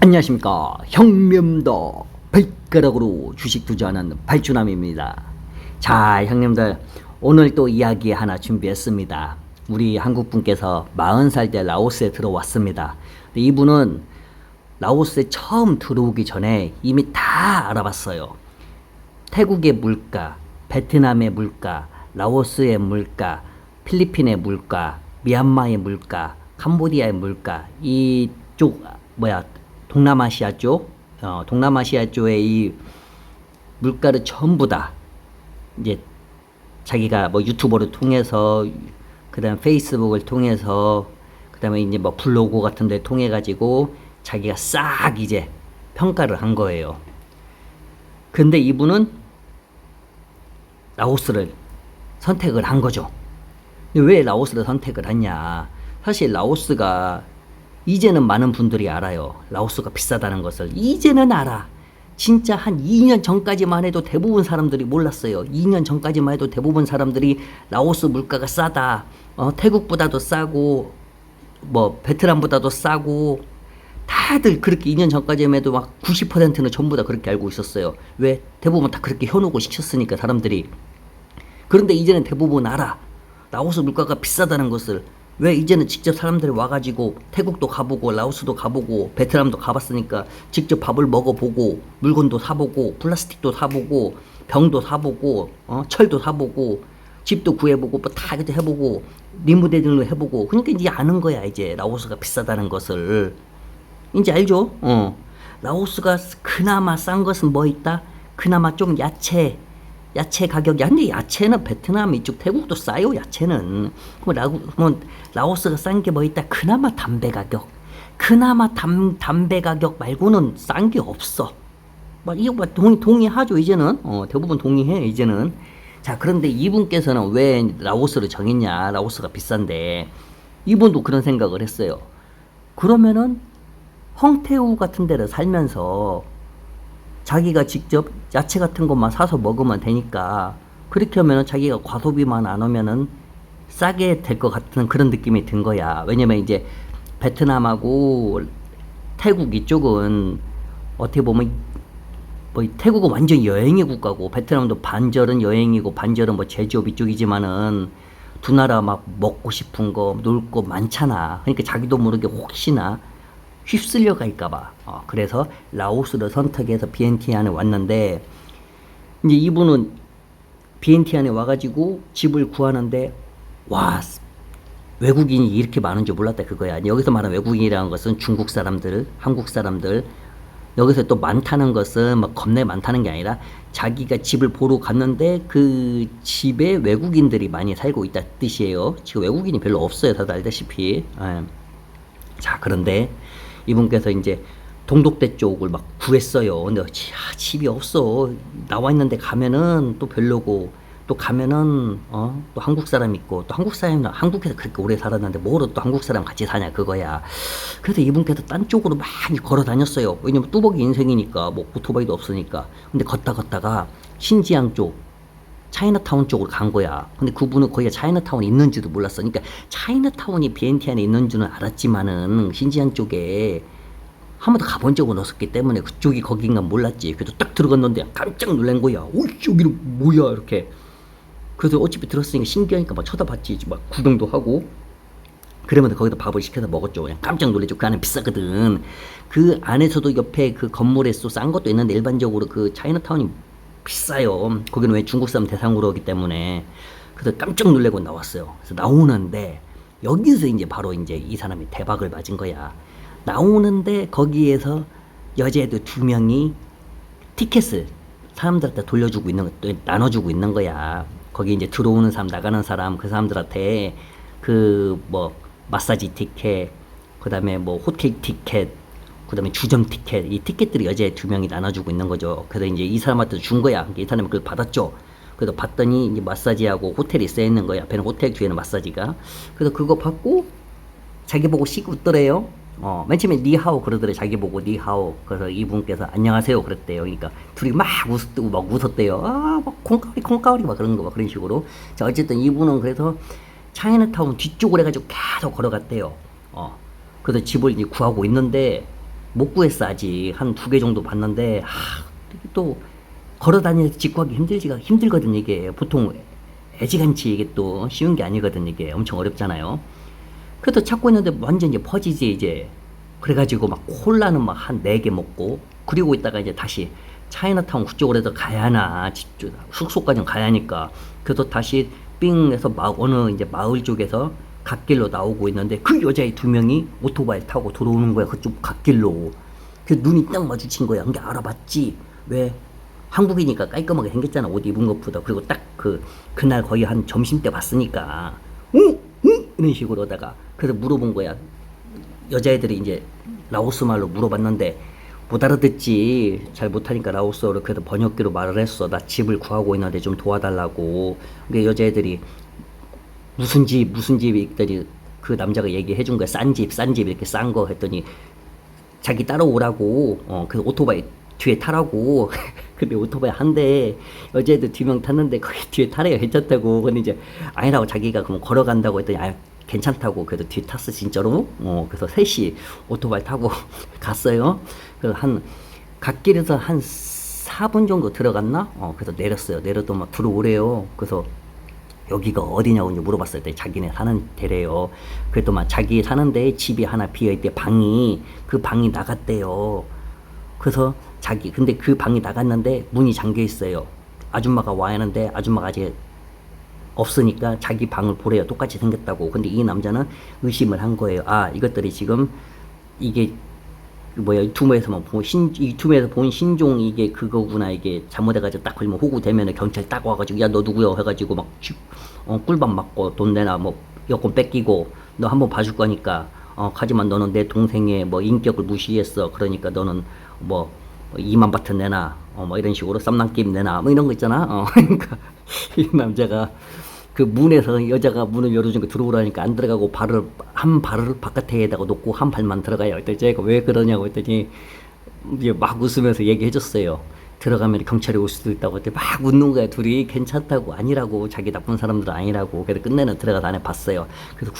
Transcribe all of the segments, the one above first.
안녕하십니까. 형님도 발가락으로 주식 투자하는 발주남입니다. 자, 형님들 오늘 또 이야기 하나 준비했습니다. 우리 한국분께서 40살 때 라오스에 들어왔습니다. 근데 이분은 라오스에 처음 들어오기 전에 이미 다 알아봤어요. 태국의 물가, 베트남의 물가, 라오스의 물가, 필리핀의 물가, 미얀마의 물가, 캄보디아의 물가, 이쪽 동남아시아 쪽, 동남아시아 쪽의 이 물가를 전부 다 이제 자기가 뭐 유튜버를 통해서, 그다음 페이스북을 통해서, 그다음에 이제 뭐 블로그 같은 데 통해 가지고 자기가 싹 이제 평가를 한 거예요. 근데 이분은 라오스를 선택을 한 거죠. 근데 왜 라오스를 선택을 했냐? 사실 라오스가 이제는 많은 분들이 알아요. 라오스가 비싸다는 것을 이제는 알아. 진짜 한 2년 전까지만 해도 대부분 사람들이 몰랐어요. 2년 전까지만 해도 대부분 사람들이 라오스 물가가 싸다, 태국보다도 싸고 뭐 베트남보다도 싸고, 다들 그렇게 2년 전까지만 해도 막 90%는 전부 다 그렇게 알고 있었어요. 왜? 대부분 다 그렇게 현혹을 시켰으니까 사람들이. 그런데 이제는 대부분 알아. 라오스 물가가 비싸다는 것을. 왜? 이제는 직접 사람들이 와가지고 태국도 가보고 라오스도 가보고 베트남도 가봤으니까 직접 밥을 먹어보고 물건도 사보고 플라스틱도 사보고 병도 사보고 철도 사보고 집도 구해보고 뭐 다 해보고 리모델링도 해보고, 그러니까 이제 아는 거야. 이제 라오스가 비싸다는 것을 이제 알죠. 라오스가 그나마 싼 것은 뭐 있다? 그나마 좀 야채 가격이. 근데 야채는 베트남 이쪽 태국도 싸요. 야채는 뭐 라오스가 싼 게 뭐 있다? 그나마 담배 가격. 그나마 담배 가격 말고는 싼 게 없어. 막 이거 막 동의하죠. 이제는 대부분 동의해 이제는. 자, 그런데 이분께서는 왜 라오스를 정했냐? 라오스가 비싼데. 이분도 그런 생각을 했어요. 그러면은 홍태우 같은 데를 살면서 자기가 직접 야채 같은 것만 사서 먹으면 되니까, 그렇게 하면은 자기가 과소비만 안 하면은 싸게 될 것 같은 그런 느낌이 든 거야. 왜냐면 이제 베트남하고 태국 이쪽은 어떻게 보면 뭐 태국은 완전 여행의 국가고 베트남도 반절은 여행이고 반절은 뭐 제조업 이쪽이지만은 두 나라 막 먹고 싶은 거, 놀 거 많잖아. 그러니까 자기도 모르게 혹시나 휩쓸려 갈까봐. 그래서 라오스를 선택해서 비엔티안에 왔는데, 이제 이분은 비엔티안에 와가지고 집을 구하는데, 와, 외국인이 이렇게 많은 줄 몰랐다 그거야. 여기서 말하는 외국인이라는 것은 중국 사람들, 한국 사람들. 여기서 또 많다는 것은 막 겁내 많다는 게 아니라 자기가 집을 보러 갔는데 그 집에 외국인들이 많이 살고 있다 뜻이에요. 지금 외국인이 별로 없어요. 다들 알다시피. 자, 그런데 이분께서 이제 동독대 쪽을 막 구했어요. 근데 집이 없어. 나와 있는데 가면은 또 별로고, 또 가면은 또 한국 사람 있고, 또 한국 사람이 한국에서 그렇게 오래 살았는데 뭐로 또 한국 사람 같이 사냐 그거야. 그래서 이분께서 딴 쪽으로 많이 걸어 다녔어요. 왜냐면 뚜벅이 인생이니까, 뭐 오토바이도 없으니까. 근데 걷다가 신지양 쪽, 차이나타운 쪽으로 간 거야. 근데 그분은 거기가 차이나타운이 있는지도 몰랐어. 그러니까 차이나타운이 비엔티안에 있는 줄은 알았지만은 신지안 쪽에 한 번도 가본 적은 없었기 때문에 그쪽이 거긴가 몰랐지. 그래도 딱 들어갔는데 깜짝 놀란 거야. 오, 여기는 뭐야 이렇게. 그래서 어차피 들었으니까 신기하니까 막 쳐다봤지. 막 구경도 하고. 그러면 거기다 밥을 시켜서 먹었죠. 그냥 깜짝 놀랐죠. 그 안에 비싸거든. 그 안에서도 옆에 그 건물에서 싼 것도 있는데 일반적으로 그 차이나타운이 비싸요. 거기는 왜 중국 사람 대상으로 오기 때문에. 그래서 깜짝 놀래고 나왔어요. 그래서 나오는데 여기서 이제 바로 이제 이 사람이 대박을 맞은 거야. 나오는데 거기에서 여자애들 2명이 티켓을 사람들한테 돌려주고 있는 거, 나눠주고 있는 거야. 거기 이제 들어오는 사람, 나가는 사람, 그 사람들한테 그 뭐 마사지 티켓, 그 다음에 뭐 호텔 티켓, 그 다음에 주점 티켓, 이 티켓들이 여자애 2명이 나눠주고 있는 거죠. 그래서 이제 이 사람한테 준 거야. 이 사람이 그걸 받았죠. 그래서 봤더니 이제 마사지하고 호텔이 쓰여있는 거야. 앞에는 호텔, 뒤에는 마사지가. 그래서 그거 받고 자기 보고 씩 웃더래요. 맨 처음에 니하오 그러더래. 자기 보고 니하오. 그래서 이분께서 안녕하세요 그랬대요. 그러니까 둘이 막 웃었대요. 막 콩가오리 막 그런 거 막 그런 식으로. 자, 어쨌든 이분은 그래서 차이나타운 뒤쪽으로 해가지고 계속 걸어갔대요. 그래서 집을 이제 구하고 있는데 못 구했어 아직. 한 2개 정도 봤는데 또 걸어다니면서 직구하기 힘들거든 이게. 보통 애지간치 이게 또 쉬운 게 아니거든 이게. 엄청 어렵잖아요. 그래도 찾고 있는데 완전 이제 퍼지지 이제. 그래가지고 막 콜라는 막 한 4개 먹고, 그리고 있다가 이제 다시 차이나타운 그쪽으로 가야 하나, 숙소까지 가야 하니까. 그래서 다시 삥 해서 어느 이제 마을 쪽에서 갓길로 나오고 있는데, 그 여자애 2명이 오토바이 타고 들어오는 거야. 그쪽 갓길로. 그 눈이 딱 마주친 거야. 근데 알아봤지. 왜? 한국이니까 깔끔하게 생겼잖아. 옷 입은 것보다. 그리고 딱 그날 거의 한 점심때 봤으니까. 응? 응? 이런 식으로다가. 그래서 물어본 거야. 여자애들이 이제 라오스 말로 물어봤는데 못 알아듣지. 잘 못하니까 라오스어로. 그래도 번역기로 말을 했어. 나 집을 구하고 있는데 좀 도와달라고. 근데 여자애들이 무슨 집이더니 그 남자가 얘기해 준 거야. 싼 집 이렇게 싼 거 했더니 자기 따라오라고. 그래서 오토바이 뒤에 타라고. 근데 오토바이 한 대 여자애들 2명 탔는데 거기 뒤에 타래요. 괜찮다고. 근데 이제 아니라고, 자기가 그럼 걸어간다고 했더니 괜찮다고. 그래도 뒤에 탔어 진짜로. 그래서 셋이 오토바이 타고 갔어요. 그래서 갓길에서 한 4분 정도 들어갔나? 그래서 내렸어요. 내려도 막 들어오래요. 그래서 여기가 어디냐고 이제 물어봤어요. 자기네 사는 데래요. 그랬더만 자기 사는데 집이 하나 비어있대. 그 방이 나갔대요. 그래서 근데 그 방이 나갔는데 문이 잠겨 있어요. 아줌마가 와야 하는데 아줌마가 아직 없으니까 자기 방을 보래요. 똑같이 생겼다고. 근데 이 남자는 의심을 한 거예요. 이것들이 지금 이게 유튜브에서만 유튜브에서 본 신종 이게 그거구나. 이게 잘못해가지고 딱 걸리면 호구 되면은 경찰 딱 와가지고 야 너 누구야 해가지고 막 꿀밤 맞고 돈 내놔 뭐 여권 뺏기고 너 한번 봐줄 거니까. 하지만 너는 내 동생의 뭐 인격을 무시했어. 그러니까 너는 뭐 2만 바트 내놔. 뭐 이런 식으로 쌈남김 내놔. 뭐 이런 거 있잖아. 그러니까 이 남자가 그 문에서 여자가 문을 열어주니까 들어오라니까 안 들어가고 한 발을 바깥에다가 놓고 한 발만 들어가요. 그랬더니 제가 왜 그러냐고 했더니 이제 막 웃으면서 얘기해줬어요. 들어가면 경찰이 올 수도 있다고. 했더니 막 웃는 거야. 둘이 괜찮다고. 아니라고. 자기 나쁜 사람들은 아니라고. 그래서 끝내는 들어가서 안에 봤어요. 그래서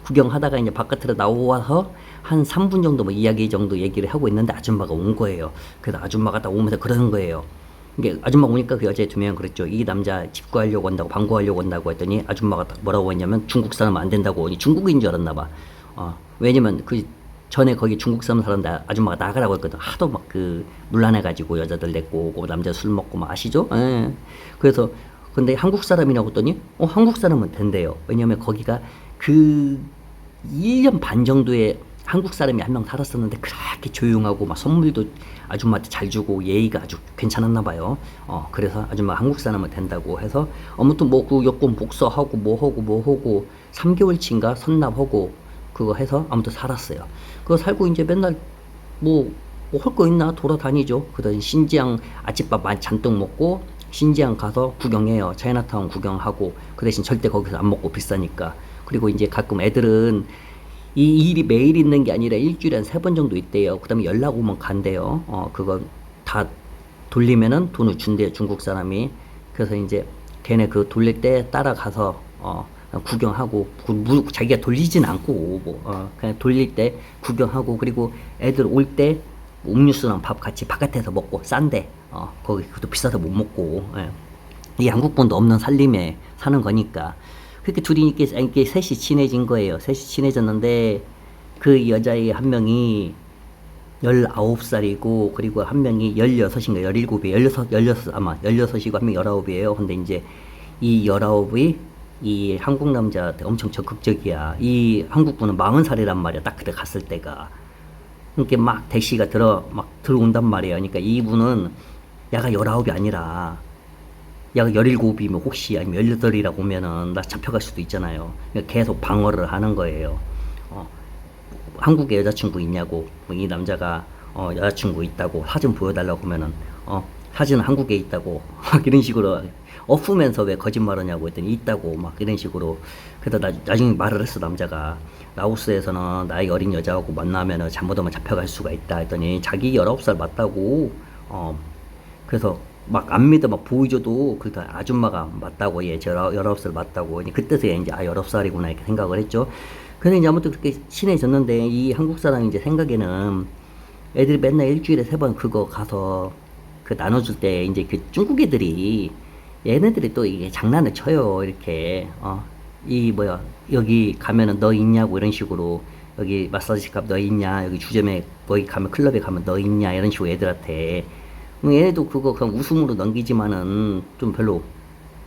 구경하다가 이제 바깥으로 나와서 한 3분 정도 뭐 이야기 정도 얘기를 하고 있는데 아줌마가 온 거예요. 그래서 아줌마가 딱 오면서 그러는 거예요. 이게 아줌마 오니까 그 여자애 2명 그랬죠. 이 남자 집 구하려고 한다고, 방 구하려고 한다고 했더니 아줌마가 딱 뭐라고 했냐면 중국 사람 안 된다고. 중국인 줄 알았나 봐. 왜냐면 그 전에 거기 중국 사람 아줌마가 나가라고 했거든. 하도 막 물란해가지고 여자들 냈고 오고 남자 술 먹고 막 아시죠? 예. 그래서 근데 한국 사람이라고 했더니 한국 사람은 된대요. 왜냐면 거기가 1년 반 정도의 한국 사람이 한 명 살았었는데 그렇게 조용하고 막 선물도 아줌마한테 잘 주고 예의가 아주 괜찮았나 봐요. 그래서 아줌마 한국 사람은 된다고 해서 아무튼 뭐 그 여권 복사하고 뭐 하고 3개월치인가 선납하고 그거 해서 아무튼 살았어요. 그거 살고 이제 맨날 뭐 할 거 있나 돌아다니죠. 그다음 신지양 아침밥 잔뜩 먹고 신지양 가서 구경해요. 차이나타운 구경하고. 그 대신 절대 거기서 안 먹고 비싸니까. 그리고 이제 가끔 애들은 이 일이 매일 있는 게 아니라 일주일에 한 3번 정도 있대요. 그 다음에 연락 오면 간대요. 그거 다 돌리면은 돈을 준대요, 중국 사람이. 그래서 이제 걔네 그 돌릴 때 따라가서, 구경하고, 자기가 돌리진 않고, 그냥 돌릴 때 구경하고, 그리고 애들 올 때 음료수랑 밥 같이 바깥에서 먹고, 싼데, 거기 그것도 비싸서 못 먹고, 예. 이 한국분도 없는 살림에 사는 거니까. 그렇게 둘이 이렇게 셋이 친해진 거예요. 셋이 친해졌는데 그 여자의 한 명이 19살이고 그리고 한 명이 16인가 17이에요. 아마 16이고 한 명이 19이에요. 근데 이제 이 19이 이 한국 남자한테 엄청 적극적이야. 이 한국분은 40살이란 말이야. 딱 그때 갔을 때가. 이렇게 막 대시가 들어온단 말이에요. 그러니까 이분은 야가 19이 아니라 야가 17이면 혹시 아니면 18이라고 오면은 나 잡혀갈 수도 있잖아요. 그러니까 계속 방어를 하는 거예요. 한국에 여자친구 있냐고. 이 남자가 여자친구 있다고 사진 보여달라고 하면은 사진은 한국에 있다고 막 이런 식으로 엎으면서 왜 거짓말하냐고 했더니 있다고 막 이런 식으로. 그래서 나중에 말을 했어. 남자가 라오스에서는 나이 어린 여자하고 만나면은 잘못하면 잡혀갈 수가 있다 했더니 자기 19살 맞다고. 그래서 막 안 믿어 막 보여줘도 그 아줌마가 맞다고. 얘 19살 맞다고. 그때서야 이제 19살이구나 이렇게 생각을 했죠. 근데 이제 아무튼 그렇게 친해졌는데 이 한국 사람 이제 생각에는 애들이 맨날 일주일에 3번 그거 가서 그 나눠줄 때 이제 그 중국 애들이 얘네들이 또 이게 장난을 쳐요. 이렇게 이 뭐야 여기 가면은 너 있냐고 이런 식으로 여기 마사지 값 너 있냐 여기 주점에 거기 가면 클럽에 가면 너 있냐 이런 식으로 애들한테 얘네도 그거 그냥 웃음으로 넘기지만은 좀 별로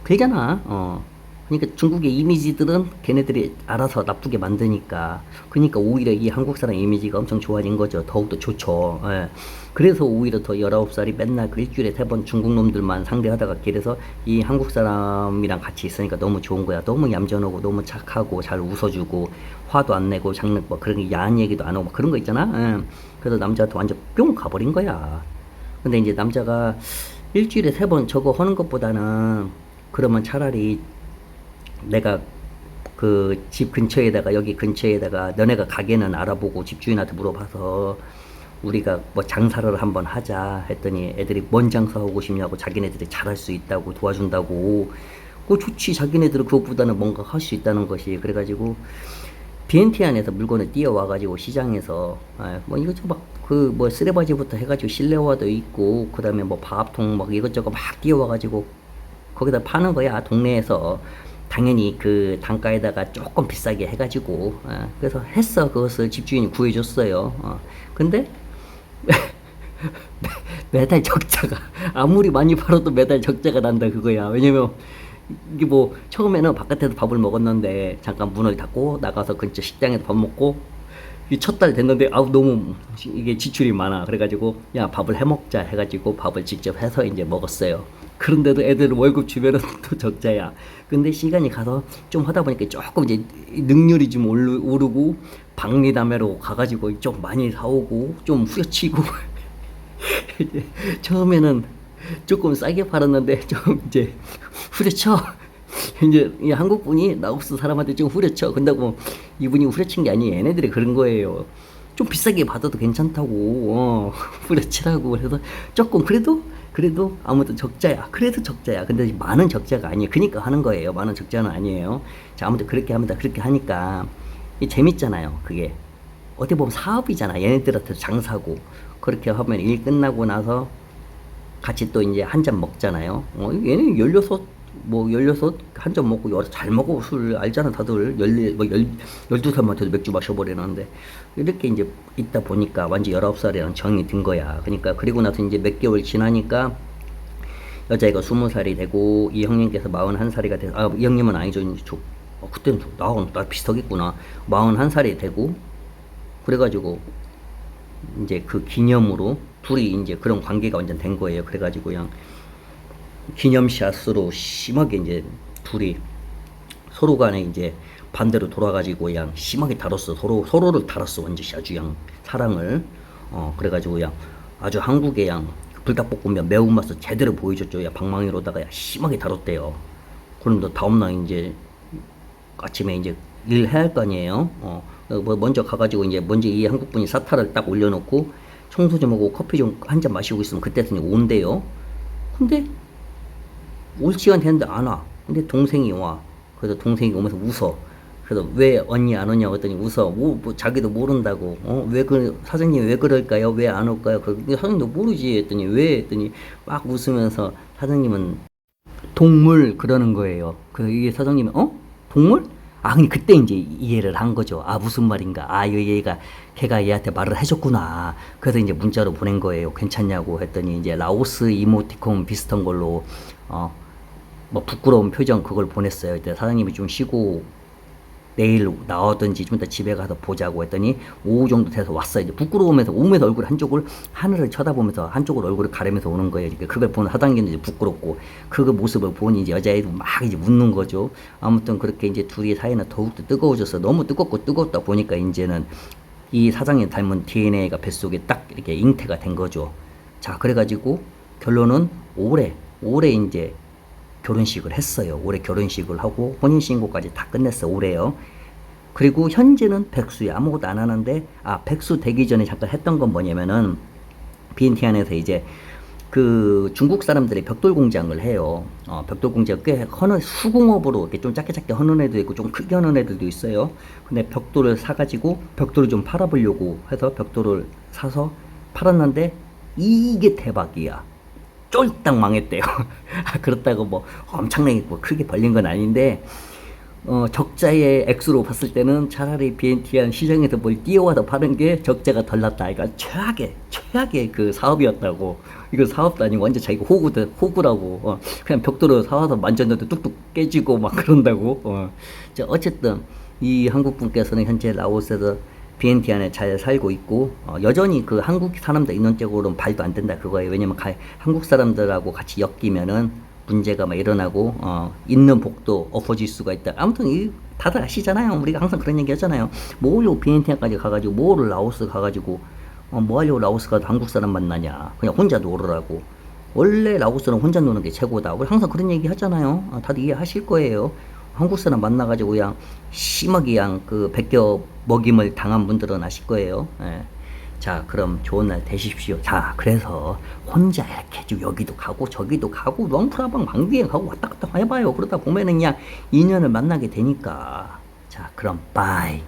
그러잖아. 그러니까 중국의 이미지들은 걔네들이 알아서 나쁘게 만드니까. 그러니까 오히려 이 한국 사람 이미지가 엄청 좋아진 거죠. 더욱더 좋죠. 예. 그래서 오히려 더 19살이 맨날 그 일주일에 3번 중국 놈들만 상대하다가 그래서 이 한국 사람이랑 같이 있으니까 너무 좋은 거야. 너무 얌전하고 너무 착하고 잘 웃어주고 화도 안 내고 장난 뭐 그런 게 야한 얘기도 안 하고 막 그런 거 있잖아. 예. 그래서 남자한테 완전 뿅 가버린 거야. 근데 이제 남자가 일주일에 3번 저거 하는 것보다는 그러면 차라리 내가 그 집 근처에다가 여기 근처에다가 너네가 가게는 알아보고 집주인한테 물어봐서 우리가 뭐 장사를 한번 하자 했더니 애들이 뭔 장사하고 싶냐고 자기네들이 잘할 수 있다고 도와준다고 그 좋지 자기네들은 그것보다는 뭔가 할 수 있다는 것이 그래가지고 BNT 안에서 물건을 띄어와가지고 시장에서 뭐 이것저것 그 뭐 쓰레바지부터 해가지고 실내화도 있고 그 다음에 뭐 밥통 막 이것저것 막 띄어와가지고 거기다 파는 거야 동네에서 당연히 그 단가에다가 조금 비싸게 해가지고 그래서 했어 그것을 집주인이 구해줬어요. 근데 매달 적자가 아무리 많이 팔아도 매달 적자가 난다 그거야. 왜냐면 이게 뭐 처음에는 바깥에서 밥을 먹었는데 잠깐 문을 닫고 나가서 근처 식당에서 밥 먹고 이 첫 달 됐는데 아우 너무 이게 지출이 많아 그래가지고 야 밥을 해 먹자 해가지고 밥을 직접 해서 이제 먹었어요. 그런데도 애들 월급 주면은 또 적자야. 근데 시간이 가서 좀 하다 보니까 조금 이제 능률이 좀 오르고 박리담회로 가가지고 좀 많이 사오고 좀 후려치고 이제 처음에는 조금 싸게 팔았는데 좀 이제 후려쳐. 이제 이 한국 분이 라오스 사람한테 좀 후려쳐. 근다고 이분이 후려친 게 아니에요. 얘네들이 그런 거예요. 좀 비싸게 받아도 괜찮다고 후려치라고 그래서 조금 그래도 아무튼 적자야. 그래도 적자야. 근데 많은 적자가 아니에요. 그니까 하는 거예요. 많은 적자는 아니에요. 자 아무튼 그렇게 합니다. 그렇게 하니까 이 재밌잖아요. 그게 어떻게 보면 사업이잖아. 얘네들한테 장사고 그렇게 하면 일 끝나고 나서 같이 또 이제 한 잔 먹잖아요. 얘는 16 한 잔 먹고 여러 잘 먹어 술 알잖아 다들 12살만 돼도 맥주 마셔버리는데 이렇게 이제 있다 보니까 완전 19살이랑 정이 든 거야. 그러니까 그리고 나서 이제 몇 개월 지나니까 여자애가 20살이 되고 이 형님께서 41살이가 돼서 이 형님은 아니죠. 그때는 나하고 나 비슷하겠구나. 41살이 되고 그래가지고 이제 그 기념으로 둘이 이제 그런 관계가 완전 된 거예요. 그래가지고 그냥 기념샷으로 심하게 이제 둘이 서로 간에 이제 반대로 돌아가지고 그냥 심하게 다뤘어. 서로를 다뤘어. 완전히 아주 그냥 사랑을. 그래가지고 그냥 아주 한국의 그냥 불닭볶음면 매운맛을 제대로 보여줬죠. 야, 방망이로다가 야, 심하게 다뤘대요. 그럼 또 다음날 이제 아침에 이제 일 해야 할 거 아니에요. 뭐 먼저 가가지고 이제 먼저 이 한국 분이 사타를 딱 올려놓고 청소 좀 하고 커피 좀 한 잔 마시고 있으면 그때서 온대요. 근데 올 시간 됐는데 안 와. 근데 동생이 와. 그래서 동생이 오면서 웃어. 그래서 왜 언니 안 오냐고 했더니 웃어. 뭐 자기도 모른다고. 왜 사장님 왜 그럴까요? 왜 안 올까요? 사장님도 모르지 했더니 왜 했더니 막 웃으면서 사장님은 동물 그러는 거예요. 이게 사장님이 동물? 근데 그때 이제 이해를 한 거죠. 무슨 말인가. 걔가 얘한테 말을 해줬구나. 그래서 이제 문자로 보낸 거예요. 괜찮냐고 했더니 이제 라오스 이모티콘 비슷한 걸로, 뭐 부끄러운 표정 그걸 보냈어요. 그때 사장님이 좀 쉬고 내일 나오든지 좀 이따 집에 가서 보자고 했더니 오후 정도 돼서 왔어요. 이제 부끄러우면서 오면서 얼굴 한쪽을 하늘을 쳐다보면서 한쪽을 얼굴을 가리면서 오는 거예요. 그걸 보는 사장님도 이제 부끄럽고 그 모습을 보니 이제 여자애도 막 이제 웃는 거죠. 아무튼 그렇게 이제 둘이 사이는 더욱더 뜨거워져서 너무 뜨겁다 보니까 이제는 이 사장님 닮은 DNA가 뱃속에 딱 이렇게 잉태가 된 거죠. 자, 그래가지고 결론은 올해 이제 결혼식을 했어요. 올해 결혼식을 하고 혼인신고까지 다 끝냈어. 올해요. 그리고 현재는 백수야. 아무것도 안 하는데 백수 되기 전에 잠깐 했던 건 뭐냐면은 BNT 안에서 이제 그 중국 사람들이 벽돌 공장을 해요. 벽돌 공장 꽤 하는 수공업으로 이렇게 좀 작게 작게 하는 애도 있고 좀 크게 하는 애들도 있어요. 근데 벽돌을 사가지고 벽돌을 좀 팔아보려고 해서 벽돌을 사서 팔았는데 이게 대박이야. 쫄딱 망했대요. 그렇다고 뭐 엄청나게 뭐 크게 벌린 건 아닌데 적자의 액수로 봤을 때는 차라리 BNT한 시장에서 뭘 띄워와서 파는 게 적자가 덜 났다. 그러니까 최악의 그 사업이었다고. 이거 사업도 아니고 완전 자기가 호구라고. 그냥 벽돌을 사와서 만졌는데 뚝뚝 깨지고 막 그런다고. 자, 어쨌든 이 한국 분께서는 현재 라오스에서 BNT 안에 잘 살고 있고 여전히 그 한국 사람들 인원적으로는 발도 안 된다 그거예요. 왜냐면 한국 사람들하고 같이 엮이면은 문제가 막 일어나고 있는 복도 엎어질 수가 있다. 아무튼 다들 아시잖아요. 우리가 항상 그런 얘기 하잖아요. 뭐하려고 비엔티아까지 가가지고 뭐를 라오스 가가지고 뭐하려고 라오스 가서 한국 사람 만나냐. 그냥 혼자 놀으라고. 원래 라오스는 혼자 노는 게 최고다. 우리 항상 그런 얘기 하잖아요. 다들 이해하실 거예요. 한국 사람 만나가지고 그냥 심하게 그냥 그 베껴 먹임을 당한 분들은 아실 거예요. 예. 자, 그럼 좋은 날 되십시오. 자, 그래서 혼자 이렇게 좀 여기도 가고 저기도 가고 롱프라방 망비에 가고 왔다 갔다 해봐요. 그러다 보면은 그냥 인연을 만나게 되니까. 자, 그럼 빠이.